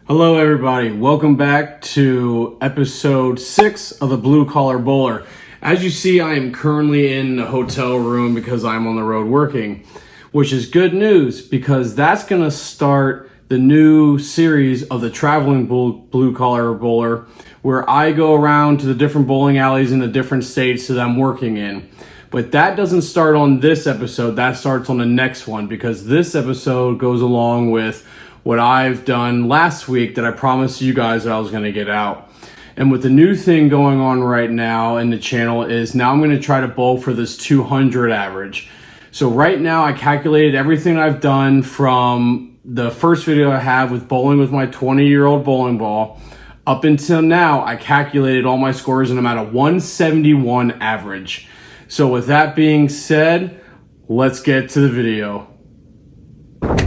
Hello everybody, welcome back to episode 6 of the Blue Collar Bowler. As you see, I am currently in the hotel room because I'm on the road working, which is good news because that's going to start the new series of the Traveling Blue Collar Bowler, where I go around to the different bowling alleys in the different states that I'm working in. But that doesn't start on this episode, that starts on the next one, because this episode goes along with what I've done last week that I promised you guys that I was going to get out. And with the new thing going on right now in the channel is now I'm going to try to bowl for this 200 average. So right now I calculated everything I've done from the first video I have with bowling with my 20-year-old bowling ball. Up until now, I calculated all my scores and I'm at a 171 average. So with that being said, let's get to the video.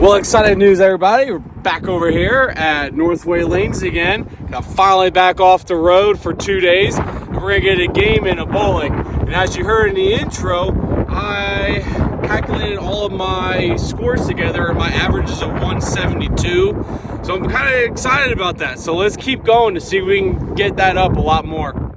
Well, exciting news, everybody. We're back over here at Northway Lanes again. I'm finally back off the road for 2 days, and we're gonna get a game in of bowling. And as you heard in the intro, I calculated all of my scores together, and my average is a 172. So I'm kind of excited about that. So let's keep going to see if we can get that up a lot more.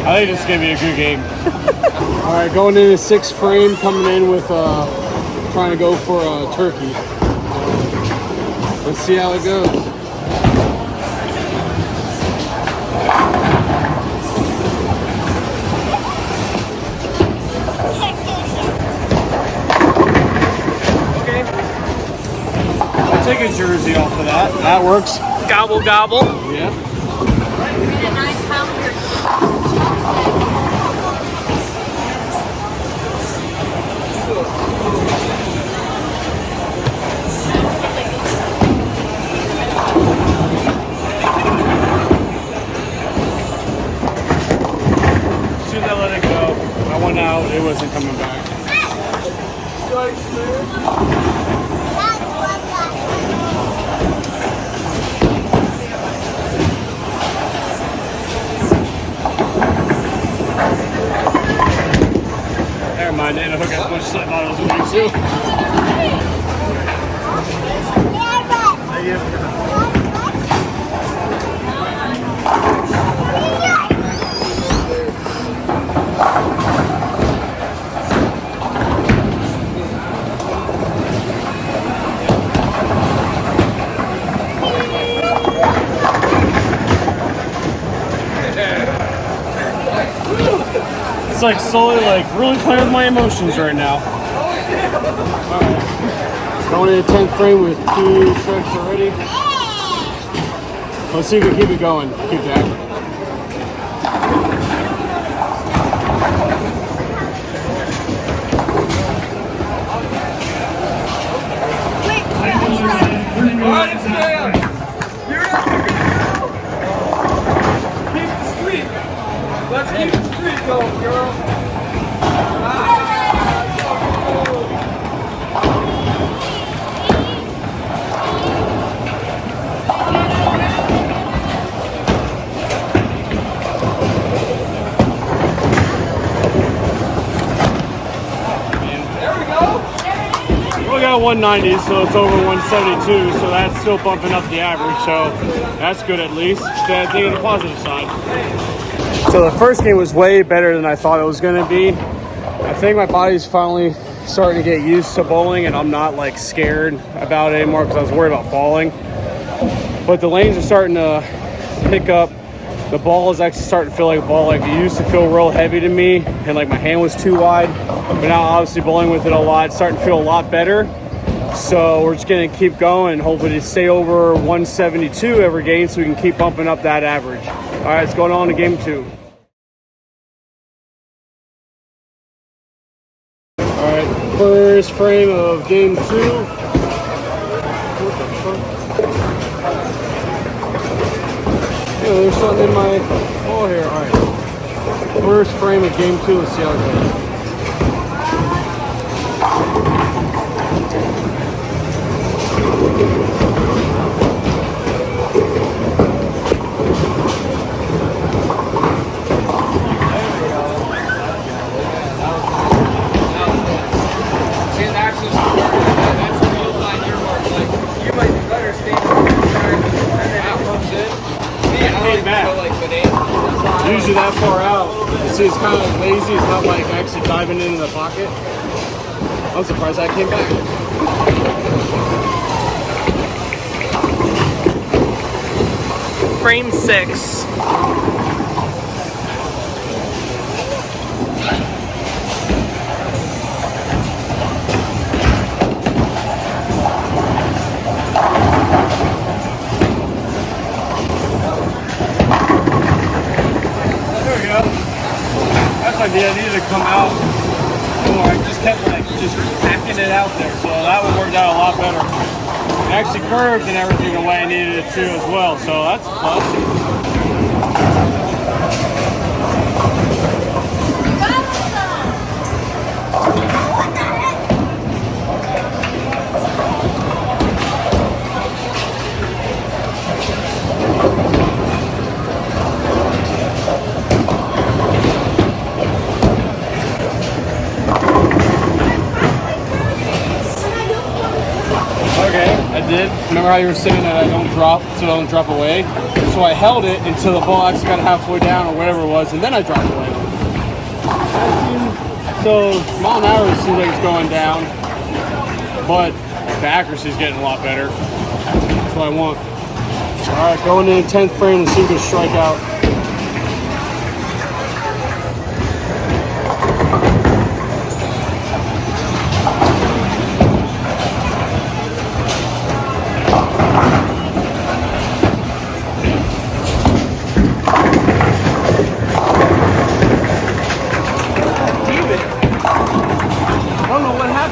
I think this is going to be a good game. All right, going into 6th frame, coming in with trying to go for a turkey. Let's see how it goes. Okay. I'll take a jersey off of that. That works. Gobble, gobble. Yeah. As soon as I let it go, I went out, it wasn't coming back. Never mind, I didn't hook as much as I thought I was going to. It's like slowly, really playing with my emotions right now. Alright. Going into 10th frame with 2 strikes already. Let's see if we can keep it going. Keep that. Let's keep the streak going, girl. There we go. We got 190, so it's over 172, so that's still bumping up the average, so that's good at least. I think on the positive side. So the first game was way better than I thought it was going to be. I think my body's finally starting to get used to bowling and I'm not scared about it anymore because I was worried about falling. But the lanes are starting to pick up. The ball is actually starting to feel like a ball. It used to feel real heavy to me and my hand was too wide. But now obviously bowling with it a lot, it's starting to feel a lot better. So we're just going to keep going and hopefully to stay over 172 every game so we can keep bumping up that average. All right, it's going on to game 2. All right, first frame of game 2. What the fuck? Yeah, there's something in my ball here. All right, first frame of game 2. Let's see how it goes. usually that far out. You see, it's kind of like lazy. It's not like actually diving into the pocket. I'm surprised I came back. Frame 6. Idea needed to come out more. I just kept like just packing it out there, so that one worked out a lot better. It actually curved and everything the way I needed it to as well, so that's a plus. I did. Remember how you were saying that I don't drop, so I don't drop away? So I held it until the ball actually got halfway down or whatever it was, and then I dropped away. So mile an hour seems like it's going down, but the accuracy is getting a lot better. That's what I want. All right, going in the 10th frame and see if we can strike out.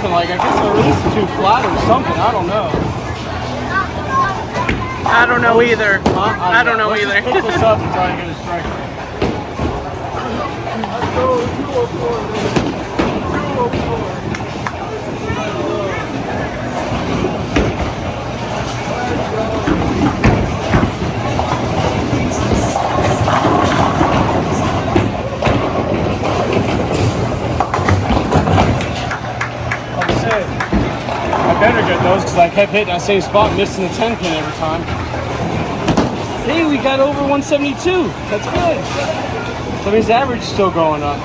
Like, I guess I released it too flat or something. I don't know. I don't know either. I don't know either. Let's pick this up and try to get a strike. I better get those because I kept hitting that same spot, missing the 10 pin every time. Hey, we got over 172. That's good. That means the average is still going up.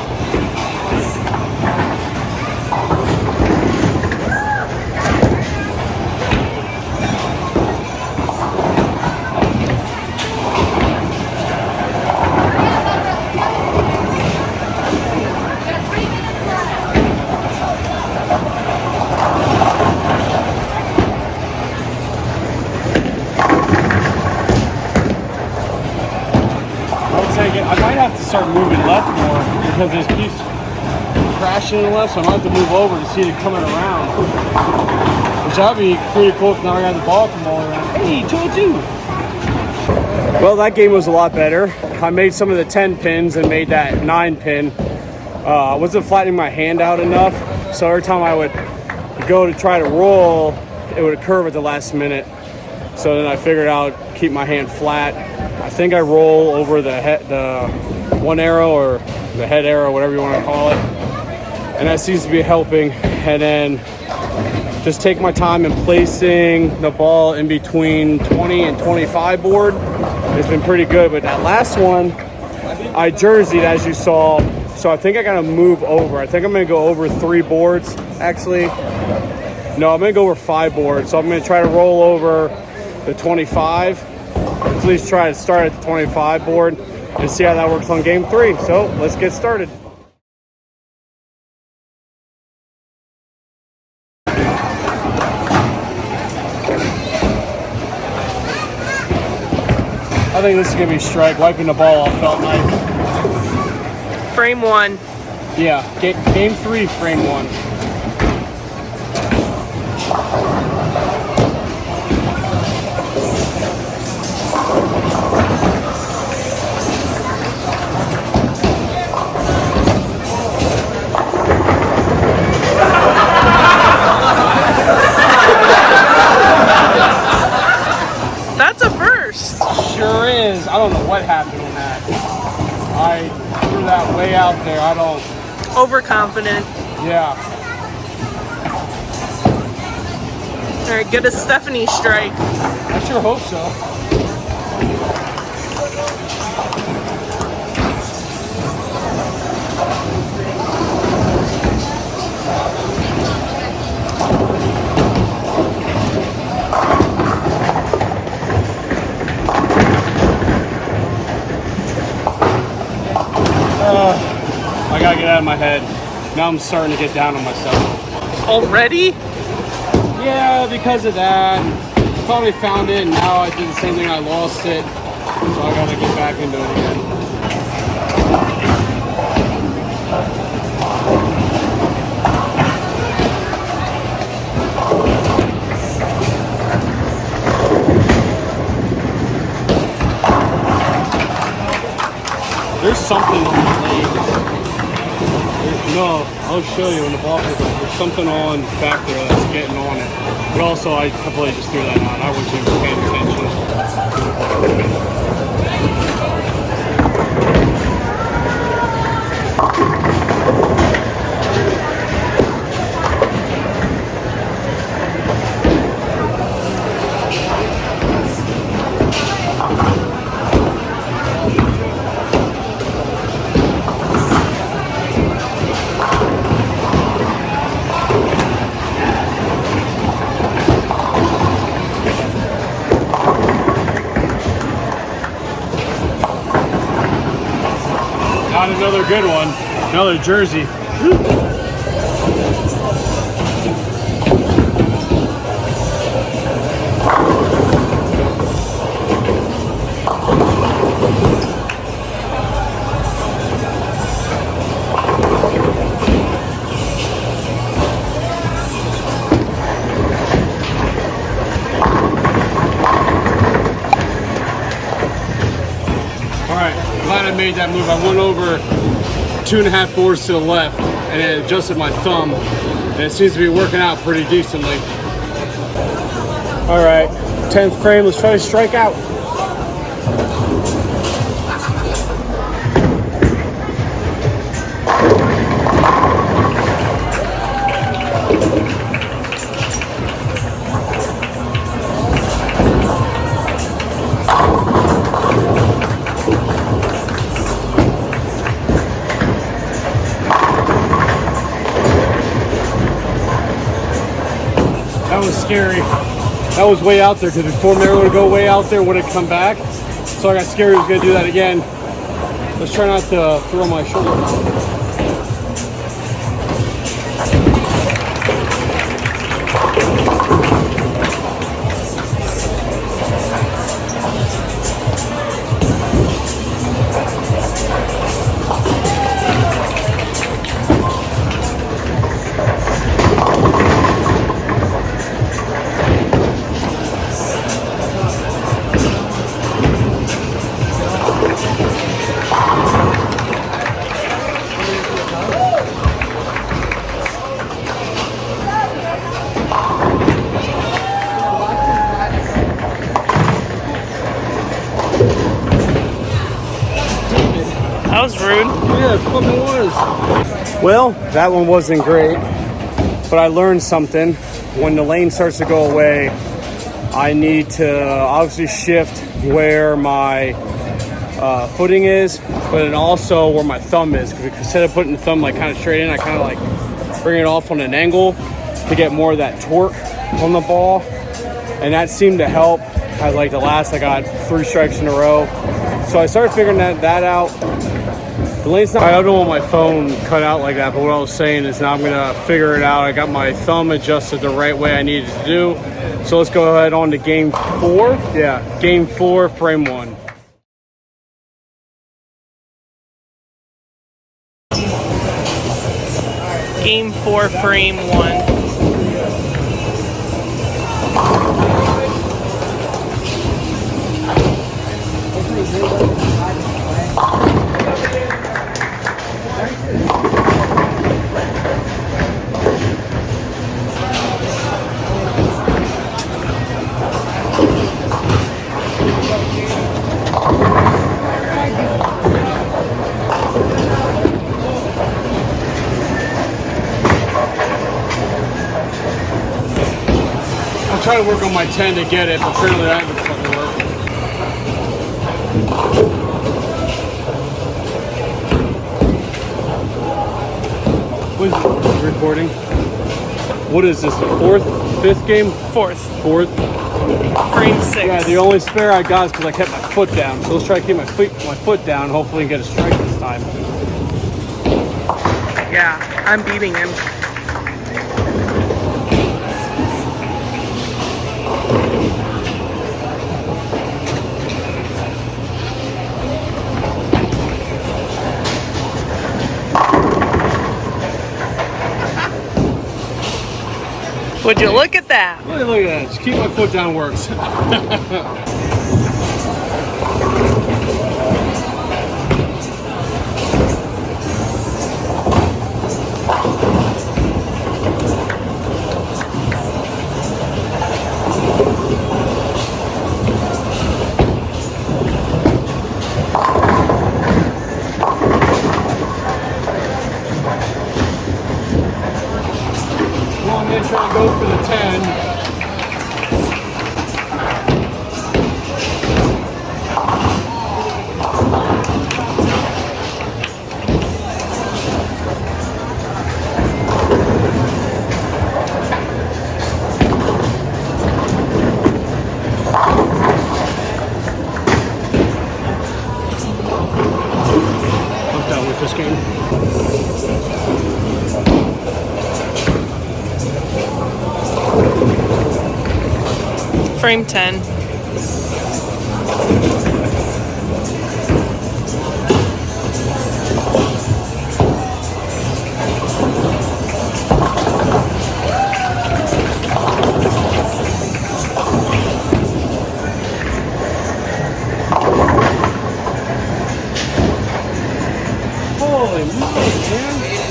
I might have to start moving left more because it keeps crashing left, so I might have to move over to see it coming around. Which that'd be pretty cool if now I got the ball come all around. Hey, 202! Well, that game was a lot better. I made some of the 10 pins and made that 9 pin. I wasn't flattening my hand out enough, so every time I would go to try to roll, it would curve at the last minute. So then I figured out keep my hand flat. I think I roll over the one arrow or the head arrow, whatever you want to call it, and that seems to be helping. And then just take my time in placing the ball in between 20 and 25 board. It's been pretty good, but that last one I jerseyed, as you saw, so I think I gotta move over. I think I'm gonna go over 3 boards actually. No, I'm gonna go over 5 boards, so I'm gonna try to roll over the 25. At least try to start at the 25 board and see how that works on game 3. So let's get started. I think this is gonna be strike. Wiping the ball off felt nice. Frame 1. Yeah, game 3, frame 1. That's a first. Sure is. I don't know what happened in that. I threw that way out there. I don't. Overconfident. Yeah. All right, get a Stephanie strike. I sure hope so. out of my head. Now I'm starting to get down on myself. Already? Yeah, because of that. I thought I found it, and now I did the same thing. I lost it, so I gotta get back into it again. There's something on the legs. No, I'll show you in the ball pickup. There's something on back there that's getting on it. But also, I completely just threw that on. I wasn't even paying attention. Not another good one. Another jersey. Glad I made that move. I went over 2.5 boards to the left and it adjusted my thumb, and it seems to be working out pretty decently. All right, 10th frame. Let's try to strike out. That was scary. That was way out there because before Mary would go way out there, would it come back? So I got scared he was going to do that again. Let's try not to throw my shoulder. That was rude. Yeah, it fucking was. Well, that one wasn't great, but I learned something. When the lane starts to go away, I need to obviously shift where my footing is, but then also where my thumb is. Because instead of putting the thumb like kind of straight in, I kind of like bring it off on an angle to get more of that torque on the ball, and that seemed to help. I got 3 strikes in a row, so I started figuring that out. The lane's not, I don't want my phone cut out like that, but what I was saying is now I'm gonna figure it out. I got my thumb adjusted the right way I needed to do. So let's go ahead on to game 4. Yeah, game 4, frame 1. Game 4, frame 1. I'm trying to work on my 10 to get it, but apparently that doesn't fucking work. What is it? Recording? What is this, the 4th, 5th game? 4th. 4th? Frame 6. Yeah, the only spare I got is because I kept my foot down. So let's try to keep my foot down, hopefully get a strike this time. Yeah, I'm beating him. Would you look at that? Look at that. Just keep my foot down works. Come on, man, try to go for the 10. I'm done with this game. Frame 10. Holy moly, man.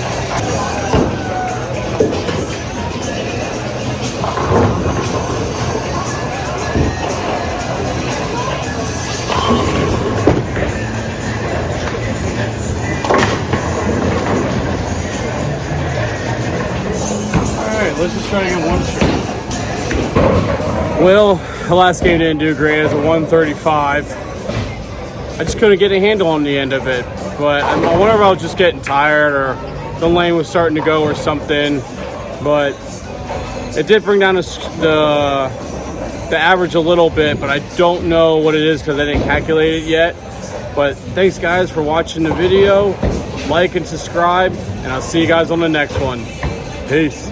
Alright, let's just try to get one straight. Well, the last game didn't do great. It was a 135. I just couldn't get a handle on the end of it. But I wonder if I was just getting tired or the lane was starting to go or something. But it did bring down the average a little bit, but I don't know what it is because I didn't calculate it yet. But thanks guys for watching the video. Like and subscribe, and I'll see you guys on the next one. Peace.